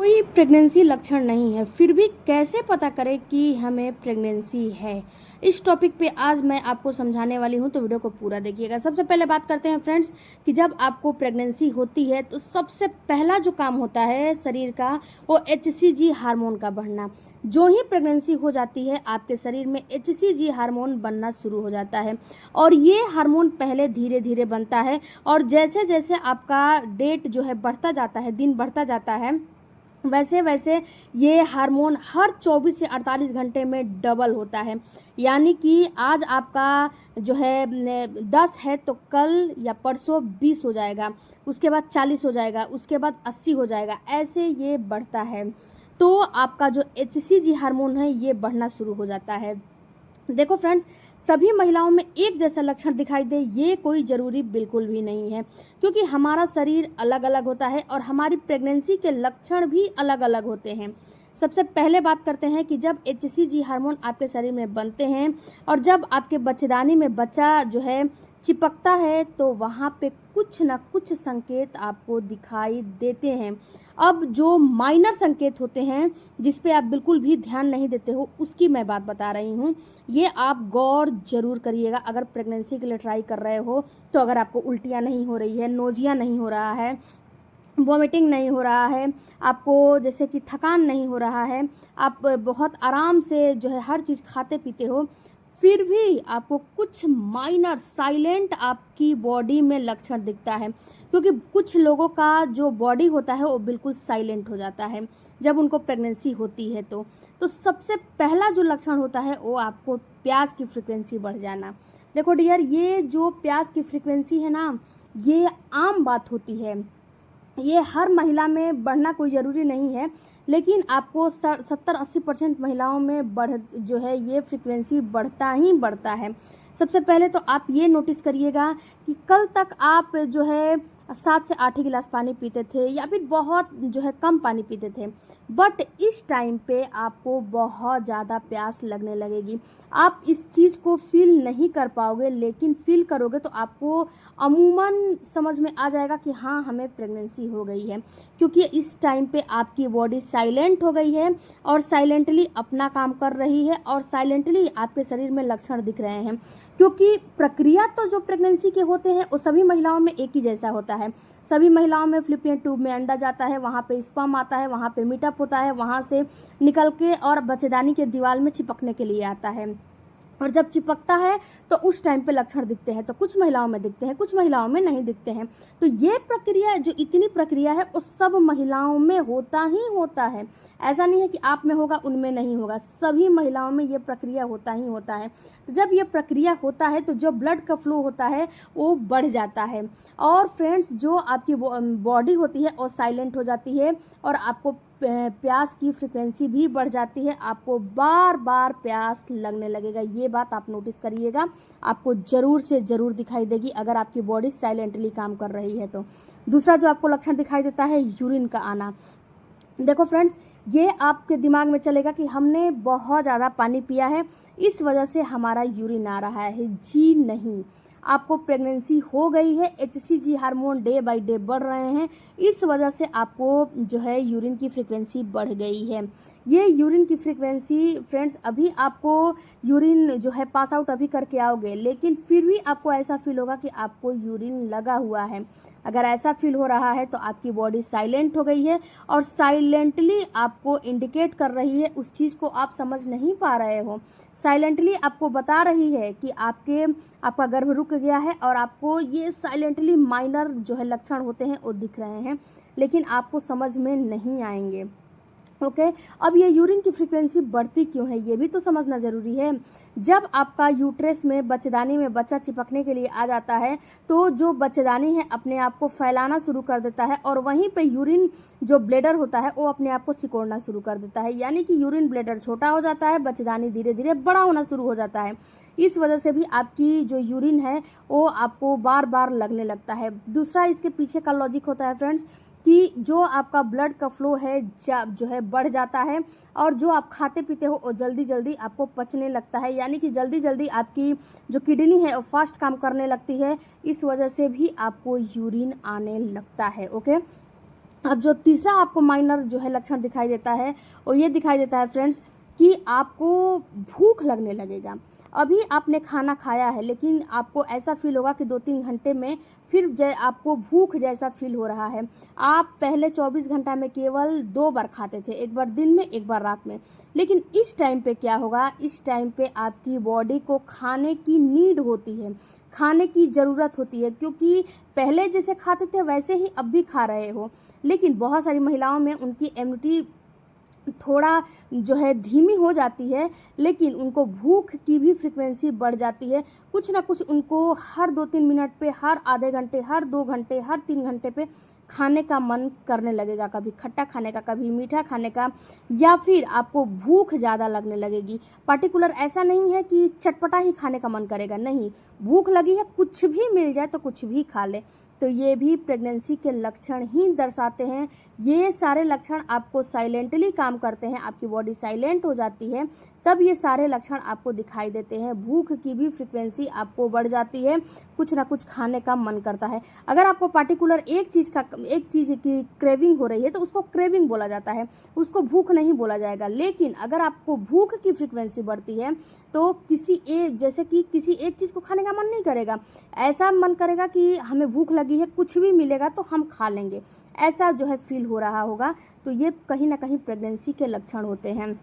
कोई प्रेगनेंसी लक्षण नहीं है, फिर भी कैसे पता करें कि हमें प्रेगनेंसी है। इस टॉपिक पे आज मैं आपको समझाने वाली हूँ, तो वीडियो को पूरा देखिएगा। सबसे पहले बात करते हैं फ्रेंड्स कि जब आपको प्रेगनेंसी होती है तो सबसे पहला जो काम होता है शरीर का, वो HCG हार्मोन का बढ़ना। जो ही प्रेगनेंसी हो जाती है आपके शरीर में HCG हार्मोन बनना शुरू हो जाता है, और ये हार्मोन पहले धीरे धीरे बनता है, और जैसे जैसे आपका डेट जो है बढ़ता जाता है, दिन बढ़ता जाता है, वैसे वैसे ये हार्मोन हर 24 से 48 घंटे में डबल होता है। यानी कि आज आपका जो है 10 है तो कल या परसों 20 हो जाएगा, उसके बाद 40 हो जाएगा, उसके बाद 80 हो जाएगा, ऐसे ये बढ़ता है। तो आपका जो HCG हार्मोन है ये बढ़ना शुरू हो जाता है। देखो फ्रेंड्स, सभी महिलाओं में एक जैसा लक्षण दिखाई दे ये कोई ज़रूरी बिल्कुल भी नहीं है, क्योंकि हमारा शरीर अलग अलग होता है और हमारी प्रेगनेंसी के लक्षण भी अलग अलग होते हैं। सबसे पहले बात करते हैं कि जब HCG हार्मोन आपके शरीर में बनते हैं और जब आपके बच्चेदानी में बच्चा जो है चिपकता है, तो वहाँ पे कुछ ना कुछ संकेत आपको दिखाई देते हैं। अब जो माइनर संकेत होते हैं जिस पे आप बिल्कुल भी ध्यान नहीं देते हो, उसकी मैं बात बता रही हूँ। ये आप गौर जरूर करिएगा अगर प्रेगनेंसी के लिए ट्राई कर रहे हो तो। अगर आपको उल्टियाँ नहीं हो रही है, नोजिया नहीं हो रहा है, वॉमिटिंग नहीं हो रहा है, आपको जैसे कि थकान नहीं हो रहा है, आप बहुत आराम से जो है हर चीज़ खाते पीते हो, फिर भी आपको कुछ माइनर साइलेंट आपकी बॉडी में लक्षण दिखता है, क्योंकि कुछ लोगों का जो बॉडी होता है वो बिल्कुल साइलेंट हो जाता है जब उनको प्रेगनेंसी होती है। तो सबसे पहला जो लक्षण होता है वो आपको प्यास की फ्रिक्वेंसी बढ़ जाना। देखो डियर, ये जो प्यास की फ्रिक्वेंसी है ना, ये आम बात होती है, ये हर महिला में बढ़ना कोई ज़रूरी नहीं है, लेकिन आपको 70-80% महिलाओं में जो है ये फ्रिक्वेंसी बढ़ता ही बढ़ता है। सबसे पहले तो आप ये नोटिस करिएगा कि कल तक आप जो है 7 से 8 ही गिलास पानी पीते थे या फिर बहुत जो है कम पानी पीते थे, बट इस टाइम पे आपको बहुत ज़्यादा प्यास लगने लगेगी। आप इस चीज़ को फील नहीं कर पाओगे, लेकिन फील करोगे तो आपको अमूमन समझ में आ जाएगा कि हाँ, हमें प्रेगनेंसी हो गई है, क्योंकि इस टाइम पे आपकी बॉडी साइलेंट हो गई है और साइलेंटली अपना काम कर रही है और साइलेंटली आपके शरीर में लक्षण दिख रहे हैं। क्योंकि प्रक्रिया तो जो प्रेगनेंसी के होते हैं वो सभी महिलाओं में एक ही जैसा होता है। सभी महिलाओं में फ्लिपियन ट्यूब में अंडा जाता है, वहाँ पे स्पर्म आता है, वहाँ पे मीटअप होता है, वहाँ से निकल के और बच्चेदानी के दीवार में चिपकने के लिए आता है, और जब चिपकता है तो उस टाइम पे लक्षण दिखते हैं। तो कुछ महिलाओं में दिखते हैं, कुछ महिलाओं में नहीं दिखते हैं। तो ये प्रक्रिया, जो इतनी प्रक्रिया है, वो सब महिलाओं में होता ही होता है। ऐसा नहीं है कि आप में होगा उनमें नहीं होगा, सभी महिलाओं में ये प्रक्रिया होता ही होता है। तो जब ये प्रक्रिया होता है तो जो ब्लड का फ्लो होता है वो बढ़ जाता है, और फ्रेंड्स जो आपकी बॉडी होती है वो साइलेंट हो जाती है, और आपको प्यास की फ्रिक्वेंसी भी बढ़ जाती है, आपको बार बार प्यास लगने लगेगा। ये बात आप नोटिस करिएगा, आपको ज़रूर से ज़रूर दिखाई देगी अगर आपकी बॉडी साइलेंटली काम कर रही है तो। दूसरा जो आपको लक्षण दिखाई देता है, यूरिन का आना। देखो फ्रेंड्स, ये आपके दिमाग में चलेगा कि हमने बहुत ज़्यादा पानी पिया है, इस वजह से हमारा यूरिन आ रहा है। जी नहीं, आपको प्रेगनेंसी हो गई है, HCG hormone day by day बढ़ रहे हैं, इस वजह से आपको जो है यूरिन की फ्रिक्वेंसी बढ़ गई है। ये यूरिन की फ्रिक्वेंसी फ्रेंड्स, अभी आपको यूरिन जो है पास आउट अभी करके आओगे, लेकिन फिर भी आपको ऐसा फील होगा कि आपको यूरिन लगा हुआ है। अगर ऐसा फील हो रहा है तो आपकी बॉडी साइलेंट हो गई है, और साइलेंटली आपको इंडिकेट कर रही है, उस चीज़ को आप समझ नहीं पा रहे हो। साइलेंटली आपको बता रही है कि आपका गर्भ रुक गया है, और आपको ये साइलेंटली माइनर जो है लक्षण होते हैं वो दिख रहे हैं, लेकिन आपको समझ में नहीं आएंगे। ओके, अब ये यूरिन की फ्रीक्वेंसी बढ़ती क्यों है ये भी तो समझना ज़रूरी है। जब आपका यूट्रस में बच्चेदानी में बच्चा चिपकने के लिए आ जाता है, तो जो बच्चेदानी है अपने आप को फैलाना शुरू कर देता है, और वहीं पे यूरिन जो ब्लेडर होता है वो अपने आप को सिकोड़ना शुरू कर देता है। यानी कि यूरिन ब्लेडर छोटा हो जाता है, बच्चेदानी धीरे धीरे बड़ा होना शुरू हो जाता है। इस वजह से भी आपकी जो यूरिन है वो आपको बार बार लगने लगता है। दूसरा इसके पीछे का लॉजिक होता है फ्रेंड्स, कि जो आपका ब्लड का फ्लो है जो है बढ़ जाता है, और जो आप खाते पीते हो वो जल्दी जल्दी आपको पचने लगता है, यानी कि जल्दी जल्दी आपकी जो किडनी है वो फास्ट काम करने लगती है, इस वजह से भी आपको यूरिन आने लगता है। ओके, अब जो तीसरा आपको माइनर जो है लक्षण दिखाई देता है वो ये दिखाई देता है फ्रेंड्स कि आपको भूख लगने लगेगा। अभी आपने खाना खाया है लेकिन आपको ऐसा फील होगा कि 2-3 घंटे में फिर आपको भूख जैसा फील हो रहा है। आप पहले 24 घंटा में केवल 2 बार खाते थे, एक बार दिन में एक बार रात में, लेकिन इस टाइम पे क्या होगा, इस टाइम पे आपकी बॉडी को खाने की नीड होती है, खाने की ज़रूरत होती है, क्योंकि पहले जैसे खाते थे वैसे ही अब भी खा रहे हो, लेकिन बहुत सारी महिलाओं में उनकी इम्यूनिटी थोड़ा जो है धीमी हो जाती है, लेकिन उनको भूख की भी फ्रीक्वेंसी बढ़ जाती है। कुछ ना कुछ उनको हर 2-3 मिनट पे, हर आधे घंटे, हर 2 घंटे, हर 3 घंटे पे खाने का मन करने लगेगा, कभी खट्टा खाने का, कभी मीठा खाने का, या फिर आपको भूख ज़्यादा लगने लगेगी। पर्टिकुलर ऐसा नहीं है कि चटपटा ही खाने का मन करेगा, नहीं, भूख लगी है कुछ भी मिल जाए तो कुछ भी खा ले। तो ये भी प्रेगनेंसी के लक्षण ही दर्शाते हैं। ये सारे लक्षण आपको साइलेंटली काम करते हैं, आपकी बॉडी साइलेंट हो जाती है, तब ये सारे लक्षण आपको दिखाई देते हैं। भूख की भी फ्रीक्वेंसी आपको बढ़ जाती है, कुछ ना कुछ खाने का मन करता है। अगर आपको पर्टिकुलर एक चीज़ की क्रेविंग हो रही है तो उसको क्रेविंग बोला जाता है, उसको भूख नहीं बोला जाएगा। लेकिन अगर आपको भूख की फ्रीक्वेंसी बढ़ती है तो जैसे कि किसी एक चीज़ को खाने का मन नहीं करेगा, ऐसा मन करेगा कि हमें भूख लगी है, कुछ भी मिलेगा तो हम खा लेंगे, ऐसा जो है फील हो रहा होगा। तो ये कहीं ना कहीं प्रेगनेंसी के लक्षण होते हैं।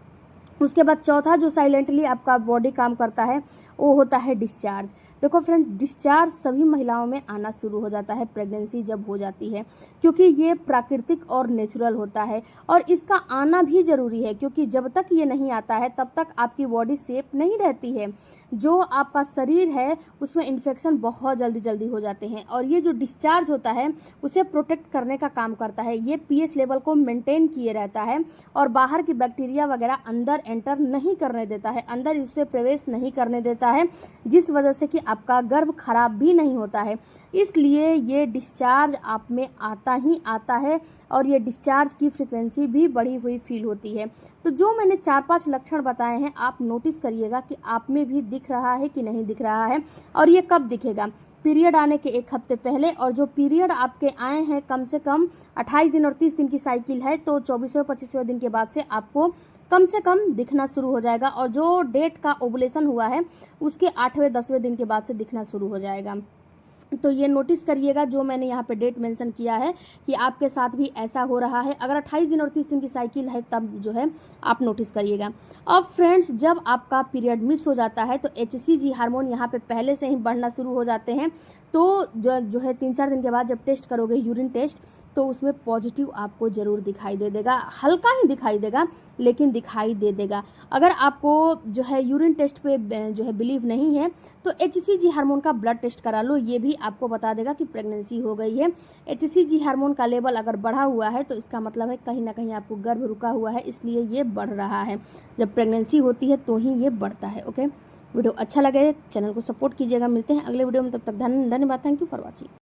उसके बाद चौथा जो साइलेंटली आपका बॉडी काम करता है वो होता है डिस्चार्ज। देखो फ्रेंड, डिस्चार्ज सभी महिलाओं में आना शुरू हो जाता है प्रेगनेंसी जब हो जाती है, क्योंकि ये प्राकृतिक और नेचुरल होता है और इसका आना भी ज़रूरी है, क्योंकि जब तक ये नहीं आता है तब तक आपकी बॉडी सेफ नहीं रहती है। जो आपका शरीर है उसमें इन्फेक्शन बहुत जल्दी हो जाते हैं, और ये जो डिस्चार्ज होता है उसे प्रोटेक्ट करने का काम करता है। ये पीएच लेवल को मेंटेन किए रहता है और बाहर की बैक्टीरिया वगैरह अंदर एंटर नहीं करने देता है, अंदर उसे प्रवेश नहीं करने देता है, जिस वजह से कि आपका गर्भ खराब भी नहीं होता है। इसलिए ये डिस्चार्ज आप में आता ही आता है और ये डिस्चार्ज की फ्रीक्वेंसी भी बढ़ी हुई फील होती है। तो जो मैंने 4-5 लक्षण बताए हैं आप नोटिस करिएगा कि आप में भी दिख रहा है कि नहीं दिख रहा है, और ये कब दिखेगा, पीरियड आने के 1 हफ्ते पहले, और जो पीरियड आपके आए हैं कम से कम 28 दिन और 30 दिन की साइकिल है तो 24वें-25वें दिन के बाद से आपको कम से कम दिखना शुरू हो जाएगा, और जो डेट का ओवुलेशन हुआ है उसके 8वें-10वें दिन के बाद से दिखना शुरू हो जाएगा। तो ये नोटिस करिएगा जो मैंने यहाँ पे डेट मेंशन किया है कि आपके साथ भी ऐसा हो रहा है। अगर 28 दिन और 30 दिन की साइकिल है तब जो है आप नोटिस करिएगा। अब फ्रेंड्स, जब आपका पीरियड मिस हो जाता है तो HCG हार्मोन यहाँ पे पहले से ही बढ़ना शुरू हो जाते हैं। तो जो है 3-4 दिन के बाद जब टेस्ट करोगे यूरिन टेस्ट तो उसमें पॉजिटिव आपको ज़रूर दिखाई दे देगा, हल्का ही दिखाई देगा लेकिन दिखाई दे देगा। अगर आपको जो है यूरिन टेस्ट पे जो है बिलीव नहीं है तो HCG हार्मोन का ब्लड टेस्ट करा लो, ये भी आपको बता देगा कि प्रेगनेंसी हो गई है। HCG हार्मोन का लेवल अगर बढ़ा हुआ है तो इसका मतलब है कहीं ना कहीं आपको गर्भ रुका हुआ है, इसलिए ये बढ़ रहा है। जब प्रेगनेंसी होती है तो ही ये बढ़ता है। ओके, वीडियो अच्छा लगे चैनल को सपोर्ट कीजिएगा। मिलते हैं अगले वीडियो में, तब तक धन्यवाद। Thank you for watching.